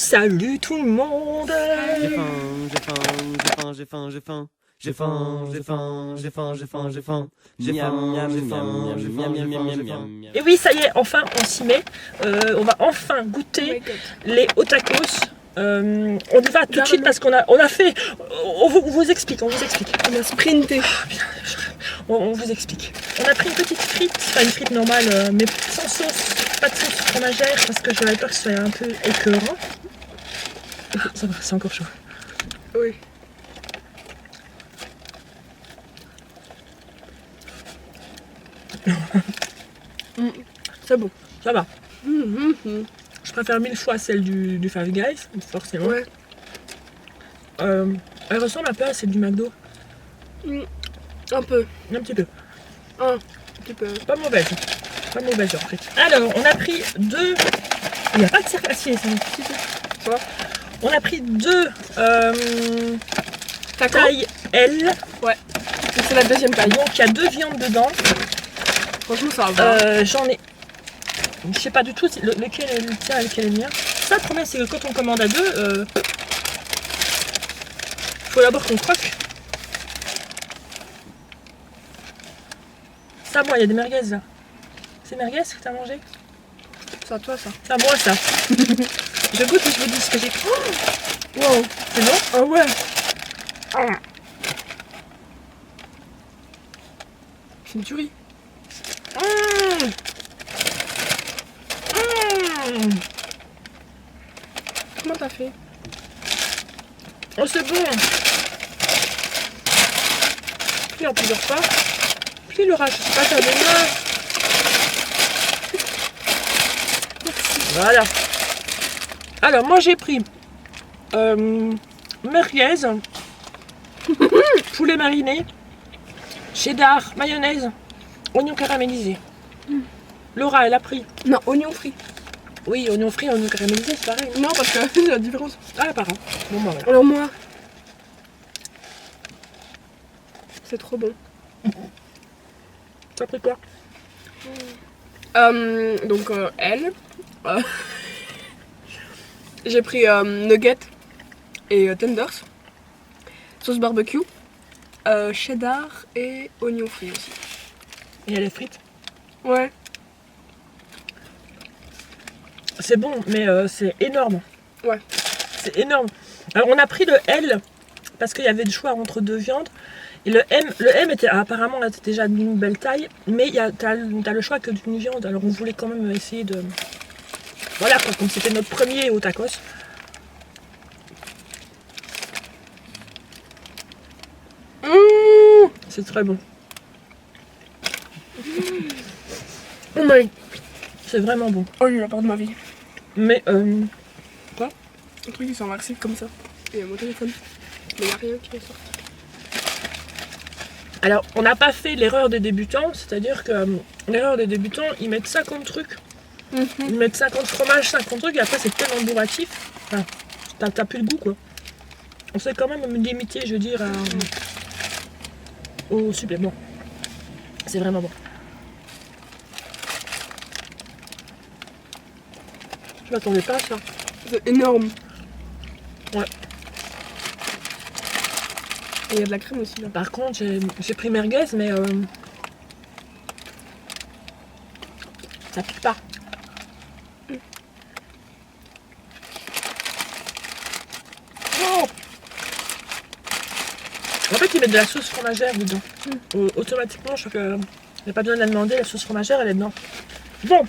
Salut tout le monde. J'ai faim, j'ai faim, j'ai faim, j'ai faim, j'ai faim. J'ai faim, j'ai faim, j'ai faim, j'ai faim, j'ai faim. J'ai faim, j'ai faim, j'ai faim, j'ai faim, j'ai faim. Et oui, ça y est, enfin on s'y met. On va enfin goûter les hot tacos. On y va tout de suite parce qu'on a fait. On vous explique, on vous explique. On a sprinté. On vous explique. On a pris une petite frite, enfin une frite normale, mais sans sauce, pas de sauce fromagère parce que j'avais peur que ce soit un peu écœurant. Ça va, c'est encore chaud. Oui. C'est bon. Ça va. Je préfère 1000 fois celle du Five Guys, forcément. Ouais. Elle ressemble un peu à celle du McDo. Un peu. Un petit peu. Un petit peu. Pas mauvaise. Pas mauvaise en fait. Alors, on a pris deux. Il n'y a pas de cercle acier, c'est un petit peu. Tu vois. On a pris deux Tacos. tailles L. Ouais. C'est la deuxième taille. Donc, il y a deux viandes dedans. Franchement, ça va. J'en ai. Je sais pas du tout lequel est le tien et lequel est le mien. Ça, le problème, c'est que quand on commande à deux, faut d'abord qu'on croque. Ça, moi, il y a des merguez là. C'est merguez que t'as mangé? C'est à toi, ça. C'est à moi, ça. Je goûte et je vous dis ce que j'ai. Wow. C'est bon? Ah ouais. C'est une tuerie. Comment t'as fait? Oh, c'est bon. Plie en plusieurs fois. Plie le ras, je sais pas faire des mains. Voilà. Alors, moi j'ai pris merguez, poulet mariné, cheddar, mayonnaise, oignon caramélisé. Laura, elle a pris. Non, oignon frit. Oui, oignon frit, oignon caramélisé, c'est pareil. Non, parce que c'est la différence. Ah, pardon. Bon, bah voilà. Alors moi, c'est trop bon. T'as pris quoi? Donc elle, j'ai pris nuggets et tenders, sauce barbecue, cheddar et oignon frit aussi. Et elle est frite. Ouais. C'est bon, mais c'est énorme. Ouais. C'est énorme. Alors, on a pris le L parce qu'il y avait le choix entre deux viandes. Et le M était apparemment là, c'était déjà d'une belle taille, mais t'as le choix que d'une viande. Alors on voulait quand même essayer de. Voilà quoi, comme c'était notre premier au tacos. C'est très bon. Oh my. C'est vraiment bon. Oh, j'ai la part de ma vie. Mais Un truc qui s'est inversé comme ça. Et mon téléphone. Mais y a rien qui est sorti. alors on n'a pas fait l'erreur des débutants, c'est-à-dire que l'erreur des débutants, ils mettent 50 trucs. Ils mettent 50 fromages, 50 trucs, et après c'est tellement bourratif. Enfin, t'as plus le goût quoi. On s'est quand même limité, je veux dire, au supplément. C'est vraiment bon. Je m'attendais pas à ça. C'est énorme. Ouais. Et il y a de la crème aussi là. Par contre, j'ai pris merguez, mais ça pique pas. Oh, en fait, ils mettent de la sauce fromagère dedans. Automatiquement, je crois qu'il n'y a pas besoin de la demander, la sauce fromagère, elle est dedans. Bon,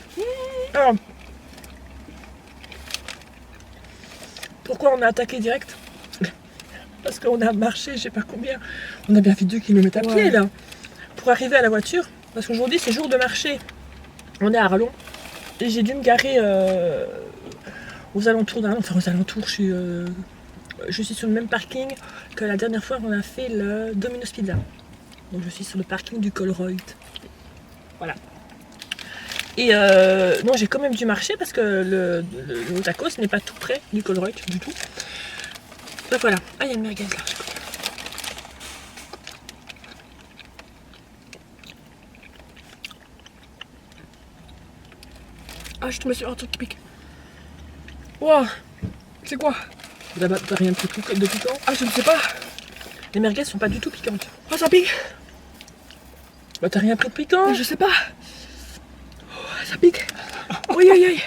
alors, pourquoi on a attaqué direct? Parce qu'on a marché, je sais pas combien, on a bien fait 2 km à pied là, pour arriver à la voiture. Parce qu'aujourd'hui, c'est jour de marché. On est à Arlon. Et j'ai dû me garer aux alentours d'Arlon. Enfin, aux alentours, je suis sur le même parking que la dernière fois qu'on a fait le Domino's Pizza. Donc je suis sur le parking du Colruyt. Voilà. Et non, j'ai quand même dû marcher parce que le tacos n'est pas tout près du Colruyt du tout. Donc voilà. Ah, il y a une merguez là. Ah, je te mets sur un truc qui pique. Wow. C'est quoi? T'as rien pris de piquant? Ah, je ne sais pas. Les merguez sont pas du tout piquantes. Oh, ça pique. Bah t'as rien pris de piquant? Je sais pas. Oh, ça pique. Oui, oui, oui.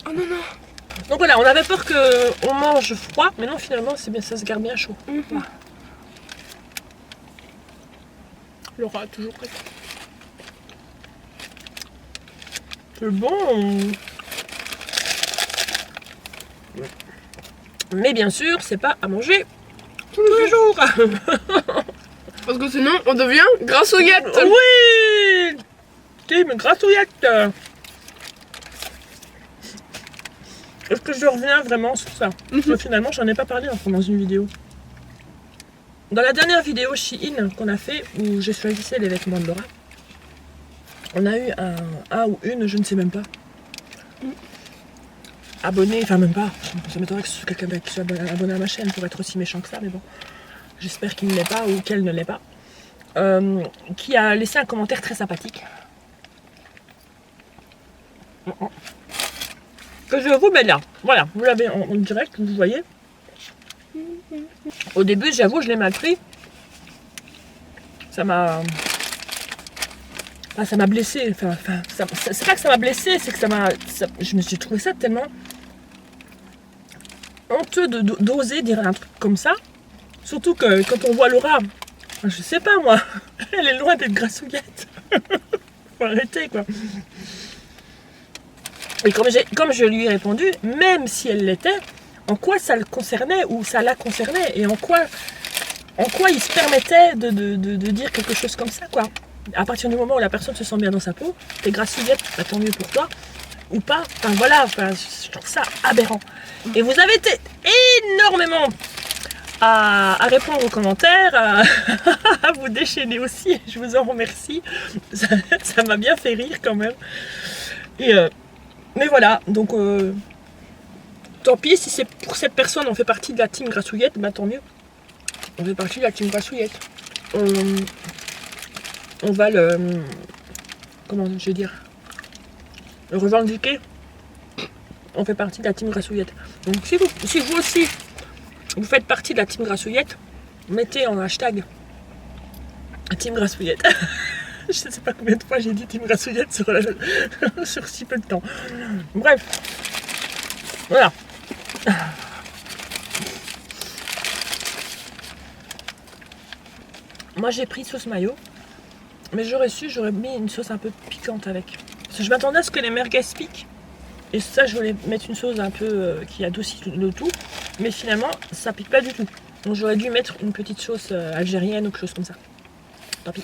Oh non, non. Donc voilà, on avait peur qu'on mange froid, mais non, finalement, c'est bien, ça se garde bien chaud. Laura, toujours prête. C'est bon. Mais bien sûr, c'est pas à manger tous les jours. Parce que sinon, on devient grassouillette. Oui, Team grassouillette. Est-ce que je reviens vraiment sur ça? Finalement, j'en ai pas parlé encore dans une vidéo. Dans la dernière vidéo Shein qu'on a fait, où j'ai choisi les vêtements de Laura, on a eu un ou une, je ne sais même pas, abonné, enfin même pas, ça m'étonnerait que ce soit quelqu'un qui soit abonné à ma chaîne pour être aussi méchant que ça, mais bon, j'espère qu'il ne l'est pas ou qu'elle ne l'est pas, qui a laissé un commentaire très sympathique. Que je vous mets là, voilà, vous l'avez en direct, vous voyez. Au début, j'avoue, je l'ai mal pris. Ça m'a blessé. C'est pas que ça m'a blessé, c'est que je me suis trouvé ça tellement honteux d'oser dire un truc comme ça. Surtout que quand on voit Laura, je sais pas moi, elle est loin d'être grassouillette. Faut arrêter quoi. Et comme je lui ai répondu, même si elle l'était, en quoi ça le concernait ou ça la concernait et en quoi il se permettait de dire quelque chose comme ça quoi. À partir du moment où la personne se sent bien dans sa peau, t'es grassouillette, bah, tant mieux pour toi, ou pas, enfin voilà, je trouve ça aberrant. Et vous avez été énormément à répondre aux commentaires, à vous déchaîner aussi, je vous en remercie, ça m'a bien fait rire quand même. Et mais voilà, donc tant pis si c'est pour cette personne, on fait partie de la team grassouillette, bah tant mieux. On fait partie de la team grassouillette. On va comment je vais dire, le revendiquer. On fait partie de la team grassouillette. Donc si vous aussi vous faites partie de la team grassouillette, mettez en hashtag team grassouillette. Je sais pas combien de fois j'ai dit team grassouillette sur si peu de temps. Bref, voilà. Moi j'ai pris sauce mayo, mais j'aurais mis une sauce un peu piquante avec. Parce que je m'attendais à ce que les merguez piquent. Et ça, je voulais mettre une sauce un peu qui adoucit le tout. Mais finalement, ça pique pas du tout. Donc j'aurais dû mettre une petite sauce algérienne ou quelque chose comme ça. Tant pis.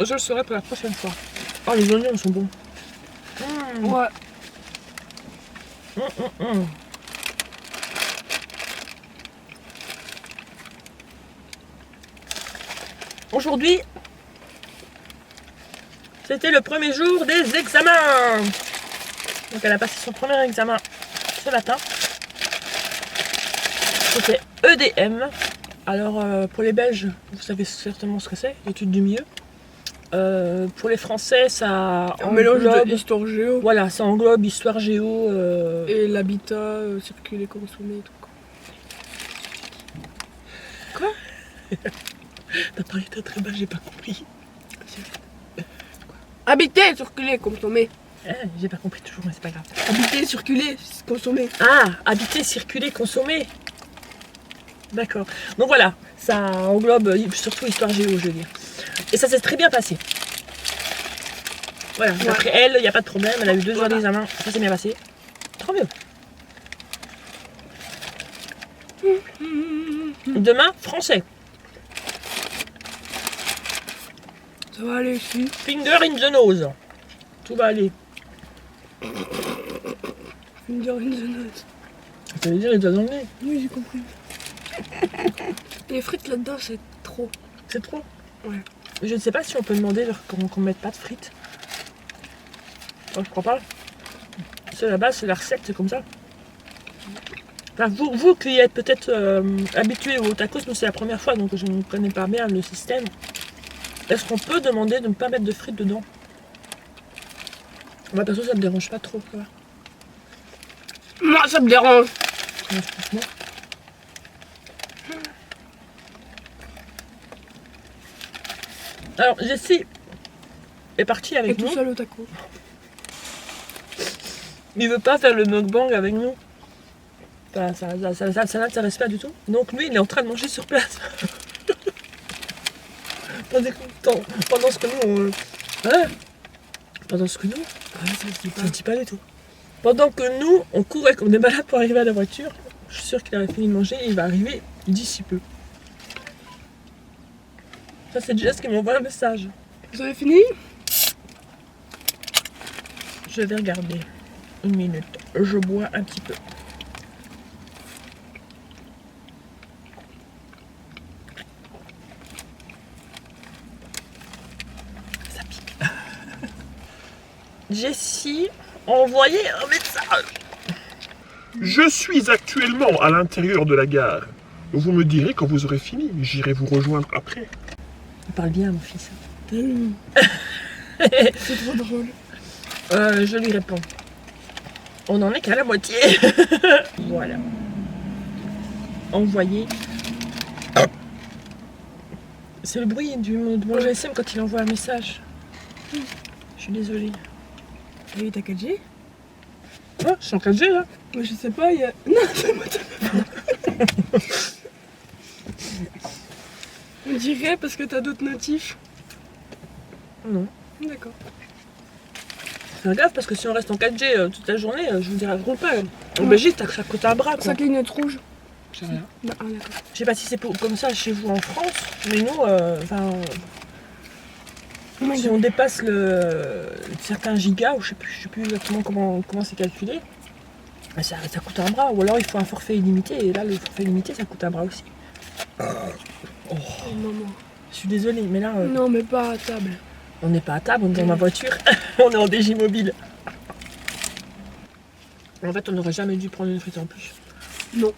Je le saurai pour la prochaine fois. Oh, les oignons sont bons. Ouais. Aujourd'hui, c'était le premier jour des examens. Donc elle a passé son premier examen ce matin. C'était EDM. Alors pour les Belges, vous savez certainement ce que c'est, études du milieu. Pour les Français, ça Un mélange d'histoire géo. Voilà, ça englobe histoire géo. Et l'habitat, circuler, consommer et tout. Quoi? T'as parlé très bas, j'ai pas compris. Habiter, circuler, consommer. J'ai pas compris toujours, mais c'est pas grave. Habiter, circuler, consommer. Ah, habiter, circuler, consommer. D'accord. Donc voilà, ça englobe surtout histoire géo, je veux dire. Et ça s'est très bien passé. Voilà, ouais. Après elle, il n'y a pas de problème, elle a eu 2 heures d'examen, ça s'est bien passé. Trop mieux. Demain, français. Ça va aller ici. Finger in the nose. Tout va aller. Finger in the nose. Ça veut dire il doit dans le nez. Oui, j'ai compris. Les frites là-dedans, c'est trop. C'est trop? Ouais. Je ne sais pas si on peut demander qu'on ne mette pas de frites. Oh, je crois pas. C'est la base, c'est la recette, c'est comme ça. Enfin, vous qui êtes peut-être habitués au tacos, nous c'est la première fois, donc je ne connais pas bien le système. Est-ce qu'on peut demander de ne pas mettre de frites dedans? Moi perso ça me dérange pas trop, quoi. Moi, ça me dérange. Ouais, franchement. Alors, Jessie est partie Et avec tout nous. seul au taco. Il veut pas faire le mukbang avec nous. Ça l'intéresse pas du tout. Donc lui, il est en train de manger sur place. Pendant ce que nous... Hein, pendant ce que nous... Ouais, ça se dit pas. Ça ne dit pas du tout. Pendant que nous, on courait comme des malades pour arriver à la voiture, je suis sûre qu'il avait fini de manger et il va arriver d'ici peu. Ça, c'est Jess qui m'envoie un message. Vous avez fini? Je vais regarder. Une minute. Je bois un petit peu. Ça pique. Jessie a envoyé un message. Je suis actuellement à l'intérieur de la gare. Vous me direz quand vous aurez fini. J'irai vous rejoindre après. Il parle bien, mon fils. Tellement. C'est trop drôle. Je lui réponds. On en est qu'à la moitié. Voilà. Envoyé. C'est le bruit de mon GSM quand il envoie un message. Je suis désolée. T'as eu ta 4G? Oh, je suis en 4G là. Moi, je sais pas, il y a. Non, c'est moi. On dirait parce que t'as d'autres notifs. Non. D'accord. Fais gaffe parce que si on reste en 4G toute la journée, je vous dirais roule pas. En Belgique, ça coûte un bras quoi. Ça clignote rouge. Je sais rien. Bah, ah, d'accord. Je sais pas si c'est comme ça chez vous en France, mais nous, Oh my si God. on dépasse certains gigas, ou je sais plus exactement comment c'est calculé, ça coûte un bras. Ou alors il faut un forfait illimité, et là le forfait illimité ça coûte un bras aussi. Oh, maman. Je suis désolée, mais là Non, mais pas à table. on n'est pas à table, on est dans ma voiture, on est en DJ mobile. En fait, on n'aurait jamais dû prendre une frite en plus. Non.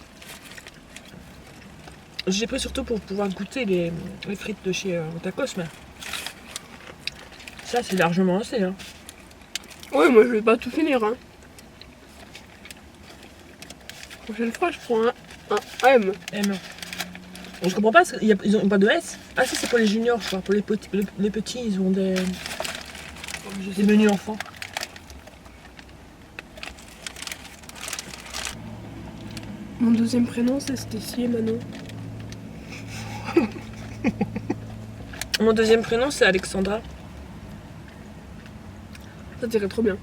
J'ai pris surtout pour pouvoir goûter les frites de chez Tacos, mais ça c'est largement assez. Hein. Ouais, moi, je vais pas tout finir, hein. Prochaine fois, je prends un M. M. Je comprends pas, parce qu'ils ont pas de S. Ah si, c'est pour les juniors, je crois. Pour les petits, ils ont des menus enfants. Mon deuxième prénom, c'est Stécie et Manon. Mon deuxième prénom, c'est Alexandra. Ça t'irait trop bien.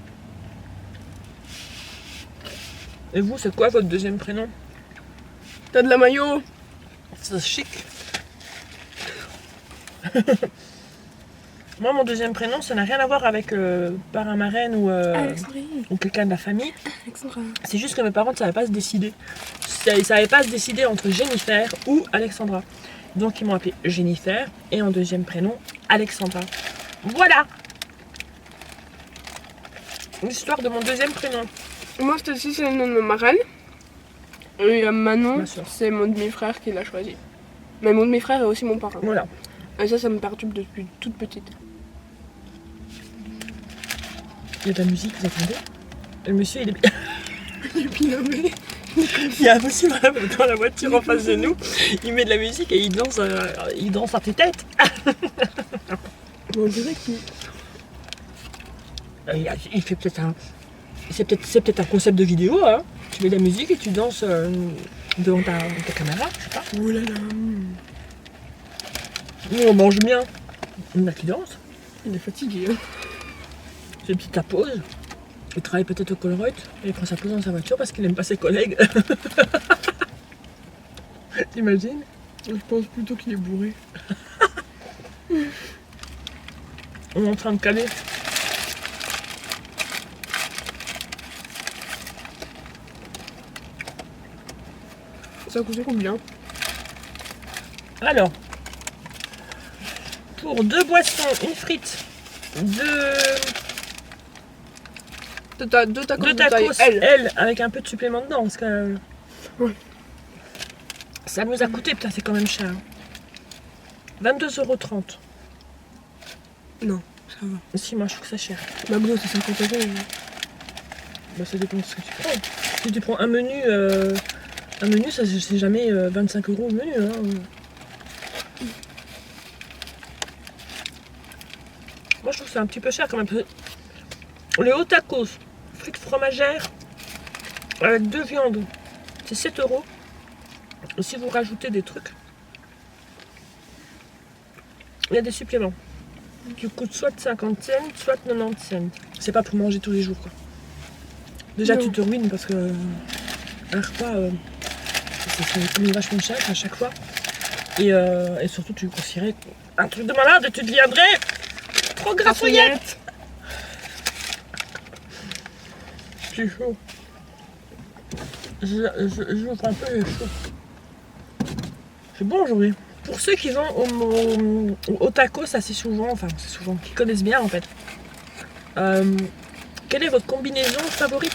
Et vous, c'est quoi votre deuxième prénom? T'as de la maillot? C'est chic. Moi, mon deuxième prénom, ça n'a rien à voir avec parrain, marraine ou quelqu'un de la famille. Alexandra. C'est juste que mes parents ne savaient pas se décider. Ils ne savaient pas se décider entre Jennifer ou Alexandra. Donc, ils m'ont appelée Jennifer et en deuxième prénom, Alexandra. Voilà l'histoire de mon deuxième prénom. Moi, Stécie, c'est le nom de ma marraine. Et Manon, Ma soeur. c'est mon demi-frère qui l'a choisi. Mais mon demi-frère est aussi mon parrain. Voilà. Et ça me perturbe depuis toute petite. Il y a de la musique, vous entendez? Le monsieur, il est bien. Et puis là, mais... Il y a un monsieur dans la voiture en face de nous. Il met de la musique et il danse à tue-tête. On dirait qu'il... Il fait peut-être un... C'est peut-être un concept de vidéo, hein. Tu mets de la musique et tu danses devant ta caméra, je sais pas. Oh là là. Nous, on mange bien. Il y en a qui dansent. Il est fatigué. Hein. C'est une petite pause. Il travaille peut-être au Colruyt et il prend sa pause dans sa voiture parce qu'il n'aime pas ses collègues. T'imagines? Je pense plutôt qu'il est bourré. On est en train de caler. Ça a coûté combien? Alors, pour 2 boissons, une frite, Deux tacos deux de taille tacos L. L avec un peu de supplément dedans parce que Ouais. ça nous a coûté, putain c'est quand même cher. 22,30 €. Non, ça va. Si, moi je trouve ça cher. McDo, c'est 50 €. Bah, ça dépend de ce que tu prends. Si tu prends un menu, ça c'est jamais 25 € le menu. Hein. Moi je trouve que c'est un petit peu cher quand même. Les hauts tacos, frites fromagères, avec 2 viandes, c'est 7 €. Et si vous rajoutez des trucs, il y a des suppléments qui coûtent soit 50 cents, soit 90 cents. C'est pas pour manger tous les jours quoi. Déjà Non. tu te ruines parce que un repas c'est vachement cher à chaque fois. Et surtout tu conseillerais un truc de malade et tu deviendrais trop grassouillette. C'est chaud. J'ouvre un peu les chaud. C'est bon aujourd'hui. Pour ceux qui vont au tacos assez souvent, qui connaissent bien en fait, quelle est votre combinaison favorite?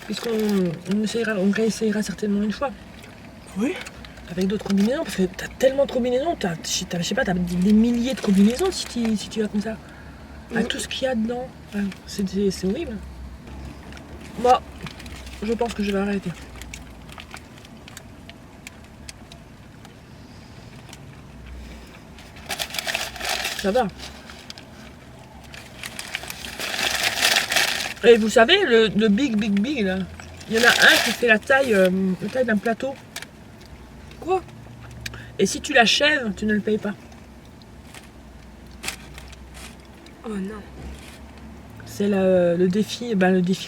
Puisqu'on réessayera certainement une fois. Oui. Avec d'autres combinaisons, parce que t'as tellement de combinaisons, je sais pas, t'as des milliers de combinaisons si tu vas comme ça. Avec tout ce qu'il y a dedans, c'est horrible. Moi, je pense que je vais arrêter. Ça va. Et vous savez, le big là, il y en a un qui fait la taille d'un plateau. Quoi? Et si tu l'achèves, tu ne le payes pas. Oh non. C'est le défi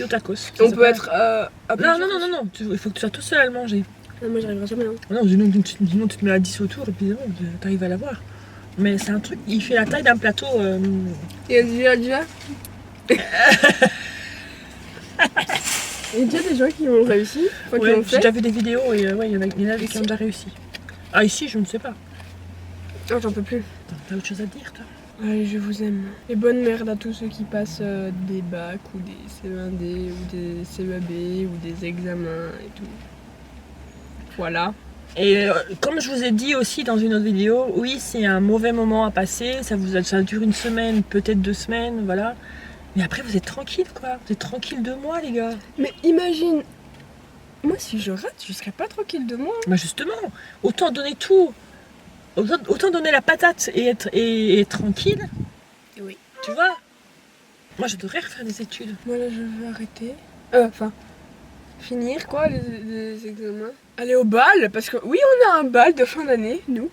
au tacos. Ça On peut s'appelle. être à Non, plusieurs. non. Il faut que tu sois tout seul à le manger. Non, moi j'arriverai jamais. Hein. Non, sinon tu te mets à 10 autour et puis t'arrives à l'avoir. Mais c'est un truc, il fait la taille d'un plateau. Il y a déjà. Il y a déjà des gens qui ont réussi, enfin, qui Ouais, ont j'ai fait. déjà vu des vidéos et il y en a qui Ici ont déjà réussi. Ah, ici, je ne sais pas. Oh, j'en peux plus. T'as autre chose à dire, toi? Allez, je vous aime. Et bonne merde à tous ceux qui passent des bacs ou des CE1D ou des CEB ou des examens et tout. Voilà. Et comme je vous ai dit aussi dans une autre vidéo, oui, c'est un mauvais moment à passer. Ça dure une semaine, peut-être 2 semaines, voilà. Mais après, vous êtes tranquille, quoi. Vous êtes tranquille de moi, les gars. Mais imagine, moi si je rate, je serais pas tranquille de moi. Bah justement, autant donner tout. Autant donner la patate et être tranquille. Oui. Tu vois? Moi, je devrais refaire des études. Moi là, je vais arrêter. Enfin, finir quoi, les examens. Aller au bal, parce que oui, on a un bal de fin d'année, nous.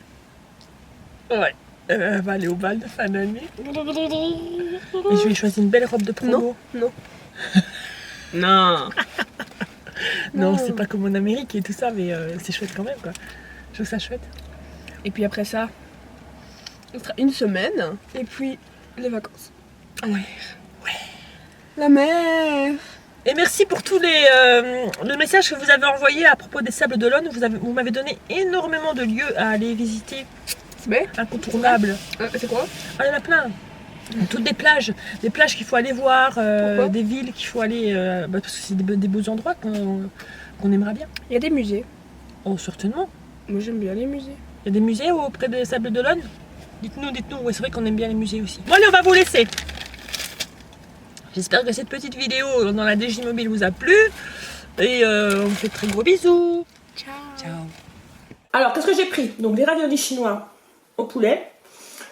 Ouais. Elle va aller au bal de fin d'année. Et je vais choisir une belle robe de promo. Non. Non. Non, c'est pas comme en Amérique et tout ça, mais c'est chouette quand même, quoi. Je trouve ça chouette. Et puis après ça, on sera une semaine, et puis les vacances. Ouais. La mer. Et merci pour tous le message que vous avez envoyé à propos des Sables d'Olonne. Vous m'avez donné énormément de lieux à aller visiter, C'est bien. incontournables. C'est quoi? Ah, il y en a plein. Toutes des plages qu'il faut aller voir, Pourquoi des villes qu'il faut aller, parce que c'est des beaux endroits qu'on aimerait bien. Il y a des musées. Oh, certainement. Moi j'aime bien les musées. Il y a des musées auprès des Sables d'Olonne? Dites-nous. Ouais, c'est vrai qu'on aime bien les musées aussi. Bon, allez, on va vous laisser. J'espère que cette petite vidéo dans la DG Mobile vous a plu. Et on vous fait de très gros bisous. Ciao. Alors, qu'est-ce que j'ai pris? Donc, des raviolis chinois au poulet.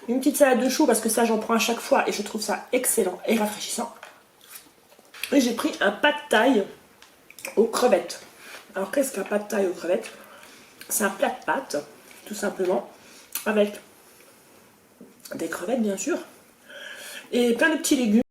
Une petite salade de choux parce que ça, j'en prends à chaque fois et je trouve ça excellent et rafraîchissant. Et j'ai pris un pad thaï aux crevettes. Alors, qu'est-ce qu'un pad thaï aux crevettes? C'est un plat de pâtes, tout simplement, avec des crevettes, bien sûr, et plein de petits légumes.